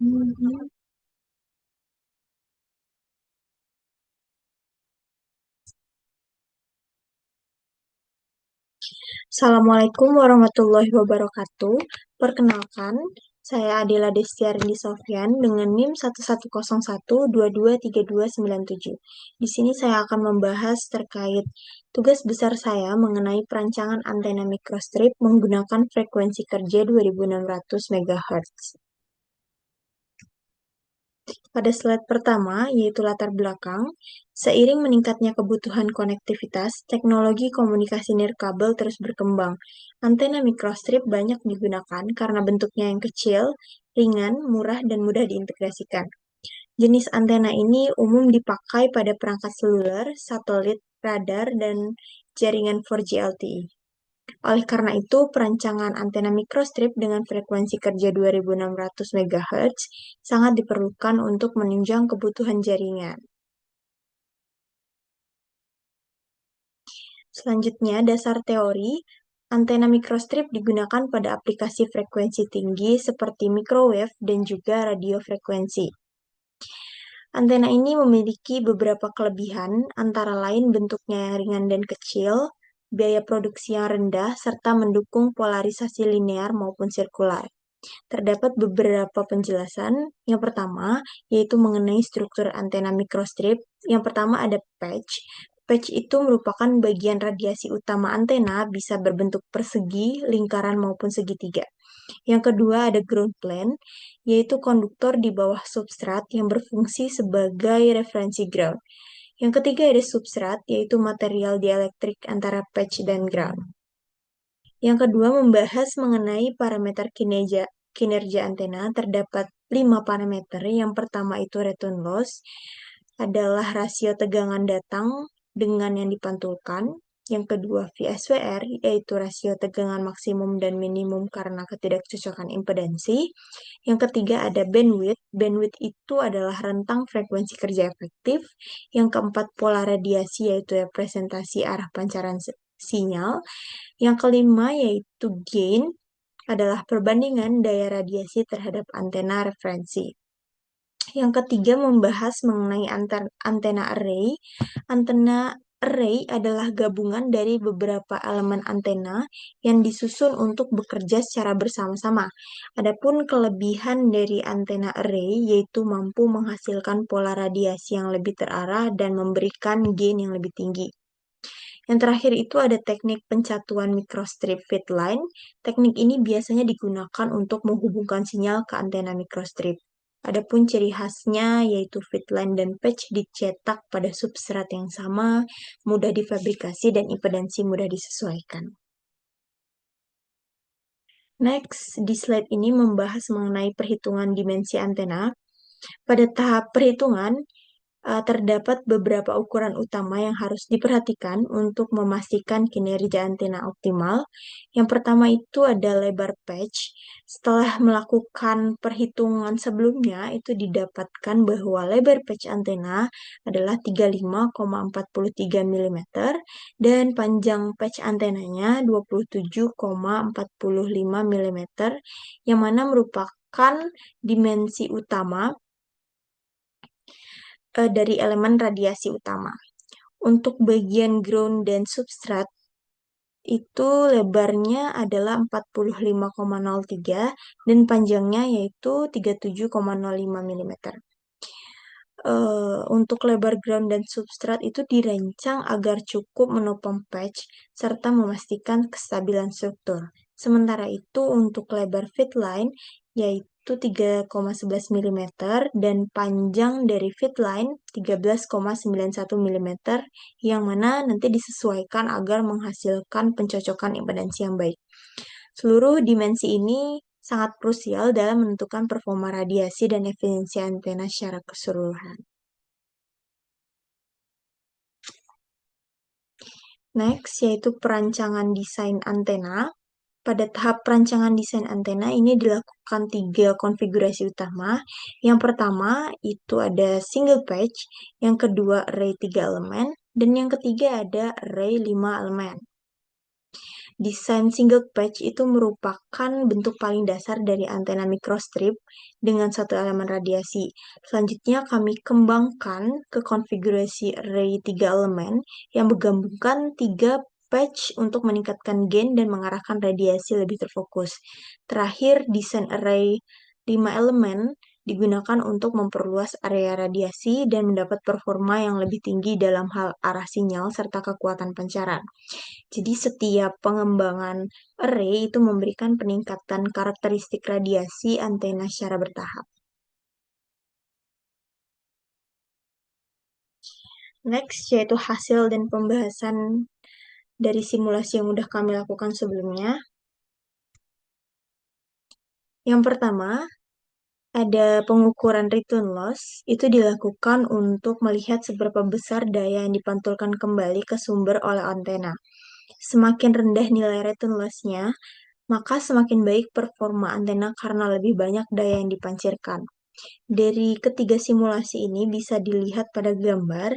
Mhm. Assalamualaikum warahmatullahi wabarakatuh. Perkenalkan, saya Adela Destiarini Sofyan dengan NIM 1101223297. Di sini saya akan membahas terkait tugas besar saya mengenai perancangan antena microstrip menggunakan frekuensi kerja 2600 MHz. Pada slide pertama, yaitu latar belakang, seiring meningkatnya kebutuhan konektivitas, teknologi komunikasi nirkabel terus berkembang. Antena microstrip banyak digunakan karena bentuknya yang kecil, ringan, murah, dan mudah diintegrasikan. Jenis antena ini umum dipakai pada perangkat seluler, satelit, radar, dan jaringan 4G LTE. Oleh karena itu, perancangan antena microstrip dengan frekuensi kerja 2600 MHz sangat diperlukan untuk menunjang kebutuhan jaringan. Selanjutnya, dasar teori, antena microstrip digunakan pada aplikasi frekuensi tinggi seperti microwave dan juga radio frekuensi. Antena ini memiliki beberapa kelebihan, antara lain bentuknya yang ringan dan kecil, biaya produksi yang rendah, serta mendukung polarisasi linear maupun sirkular. Terdapat beberapa penjelasan. Yang pertama, yaitu mengenai struktur antena microstrip. Yang pertama ada patch. Patch itu merupakan bagian radiasi utama antena, bisa berbentuk persegi, lingkaran, maupun segitiga. Yang kedua ada ground plane, yaitu konduktor di bawah substrat yang berfungsi sebagai referensi ground. Yang ketiga ada substrat, yaitu material dielektrik antara patch dan ground. Yang kedua, membahas mengenai parameter kinerja antena. Terdapat 5 parameter. Yang pertama itu return loss, adalah rasio tegangan datang dengan yang dipantulkan. Yang kedua, VSWR, yaitu rasio tegangan maksimum dan minimum karena ketidakcocokan impedansi. Yang ketiga ada bandwidth. Bandwidth itu adalah rentang frekuensi kerja efektif. Yang keempat, pola radiasi, yaitu representasi arah pancaran sinyal. Yang kelima yaitu gain, adalah perbandingan daya radiasi terhadap antena referensi. Yang ketiga membahas mengenai antena array. Antena array adalah gabungan dari beberapa elemen antena yang disusun untuk bekerja secara bersama-sama. Adapun kelebihan dari antena array yaitu mampu menghasilkan pola radiasi yang lebih terarah dan memberikan gain yang lebih tinggi. Yang terakhir itu ada teknik pencatuan microstrip feed line. Teknik ini biasanya digunakan untuk menghubungkan sinyal ke antena microstrip. Adapun ciri khasnya yaitu feed line dan patch dicetak pada substrat yang sama, mudah difabrikasi dan impedansi mudah disesuaikan. Next, di slide ini membahas mengenai perhitungan dimensi antena. Pada tahap perhitungan, terdapat beberapa ukuran utama yang harus diperhatikan untuk memastikan kinerja antena optimal. Yang pertama itu ada lebar patch. Setelah melakukan perhitungan sebelumnya, itu didapatkan bahwa lebar patch antena adalah 35,43 mm dan panjang patch antenanya 27,45 mm, yang mana merupakan dimensi utama dari elemen radiasi utama. Untuk bagian ground dan substrat, itu lebarnya adalah 45,03 dan panjangnya yaitu 37,05 mm. Untuk lebar ground dan substrat itu dirancang agar cukup menopang patch serta memastikan kestabilan struktur. Sementara itu untuk lebar feed line yaitu 3,11 mm dan panjang dari feed line 13,91 mm yang mana nanti disesuaikan agar menghasilkan pencocokan impedansi yang baik. Seluruh dimensi ini sangat krusial dalam menentukan performa radiasi dan efisiensi antena secara keseluruhan. Next, yaitu perancangan desain antena. Pada tahap perancangan desain antena ini dilakukan 3 konfigurasi utama. Yang pertama itu ada single patch, yang kedua array 3 elemen, dan yang ketiga ada array 5 elemen. Desain single patch itu merupakan bentuk paling dasar dari antena microstrip dengan satu elemen radiasi. Selanjutnya kami kembangkan ke konfigurasi array 3 elemen yang menggabungkan 3 patch untuk meningkatkan gain dan mengarahkan radiasi lebih terfokus. Terakhir, desain array 5 elemen digunakan untuk memperluas area radiasi dan mendapat performa yang lebih tinggi dalam hal arah sinyal serta kekuatan pancaran. Jadi setiap pengembangan array itu memberikan peningkatan karakteristik radiasi antena secara bertahap. Next, yaitu hasil dan pembahasan dari simulasi yang sudah kami lakukan sebelumnya. Yang pertama, ada pengukuran return loss, itu dilakukan untuk melihat seberapa besar daya yang dipantulkan kembali ke sumber oleh antena. Semakin rendah nilai return loss-nya, maka semakin baik performa antena karena lebih banyak daya yang dipancirkan. Dari ketiga simulasi ini bisa dilihat pada gambar,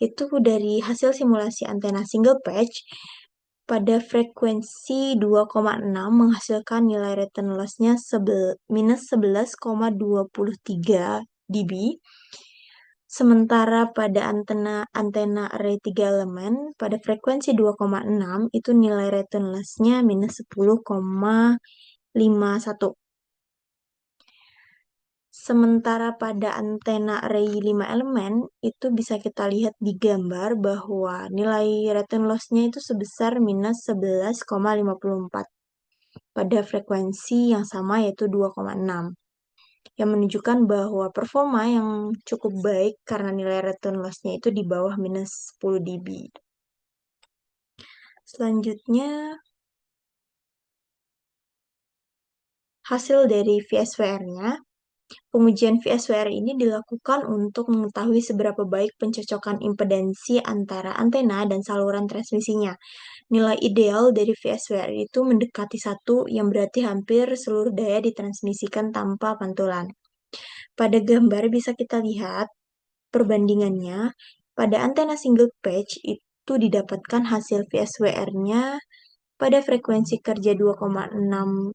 itu dari hasil simulasi antena single patch, pada frekuensi 2,6 menghasilkan nilai return loss-nya minus 11,23 dB. Sementara pada antena array 3 elemen, pada frekuensi 2,6 itu nilai return loss-nya minus 10,51. Sementara pada antena array 5 elemen, itu bisa kita lihat di gambar bahwa nilai return loss-nya itu sebesar minus 11,54 pada frekuensi yang sama yaitu 2,6, yang menunjukkan bahwa performa yang cukup baik karena nilai return loss-nya itu di bawah minus 10 dB. Selanjutnya, hasil dari VSWR-nya. Pengujian VSWR ini dilakukan untuk mengetahui seberapa baik pencocokan impedansi antara antena dan saluran transmisinya. Nilai ideal dari VSWR itu mendekati 1, yang berarti hampir seluruh daya ditransmisikan tanpa pantulan. Pada gambar bisa kita lihat perbandingannya. Pada antena single patch itu didapatkan hasil VSWR-nya pada frekuensi kerja 2,6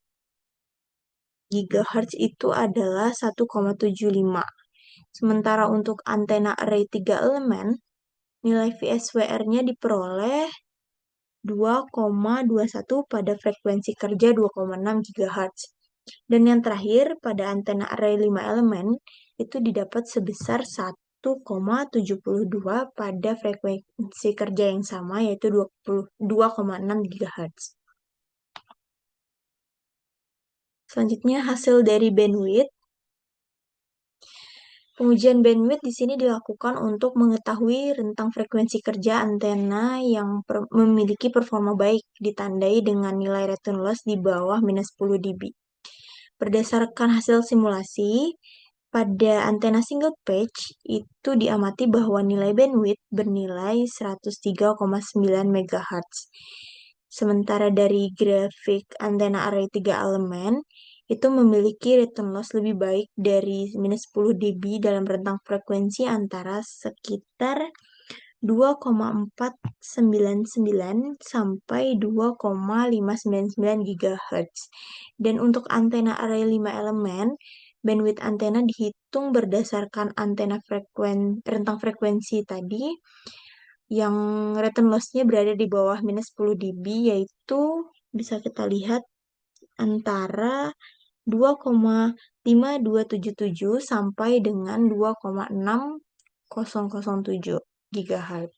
GHz itu adalah 1,75. Sementara untuk antena array 3 elemen, nilai VSWR-nya diperoleh 2,21 pada frekuensi kerja 2,6 GHz. Dan yang terakhir, pada antena array 5 elemen, itu didapat sebesar 1,72 pada frekuensi kerja yang sama, yaitu 2,6 GHz. Selanjutnya, hasil dari bandwidth. Pengujian bandwidth di sini dilakukan untuk mengetahui rentang frekuensi kerja antena yang memiliki performa baik, ditandai dengan nilai return loss di bawah minus 10 dB. Berdasarkan hasil simulasi, pada antena single patch itu diamati bahwa nilai bandwidth bernilai 103,9 MHz. Sementara dari grafik antena array 3 elemen, itu memiliki return loss lebih baik dari minus 10 dB dalam rentang frekuensi antara sekitar 2,499 sampai 2,599 GHz. Dan untuk antena array 5 elemen, bandwidth antena dihitung berdasarkan rentang frekuensi tadi, yang return loss-nya berada di bawah minus 10 dB, yaitu bisa kita lihat antara 2,5277 sampai dengan 2,6007 GHz.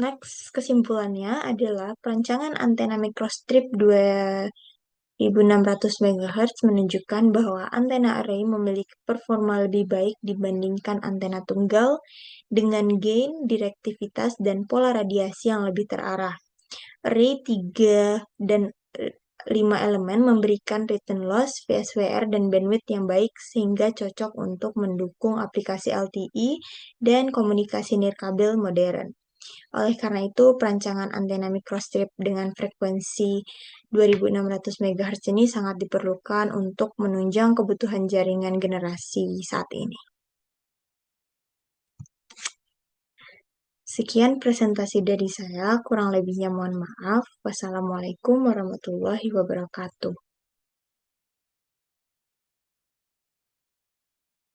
Next, kesimpulannya adalah perancangan antena microstrip 2600 MHz menunjukkan bahwa antena array memiliki performa lebih baik dibandingkan antena tunggal dengan gain, direktivitas, dan pola radiasi yang lebih terarah. Array 3 dan 5 elemen memberikan return loss, VSWR, dan bandwidth yang baik sehingga cocok untuk mendukung aplikasi LTE dan komunikasi nirkabel modern. Oleh karena itu, perancangan antena microstrip dengan frekuensi 2600 MHz ini sangat diperlukan untuk menunjang kebutuhan jaringan generasi saat ini. Sekian presentasi dari saya, kurang lebihnya mohon maaf. Wassalamualaikum warahmatullahi wabarakatuh.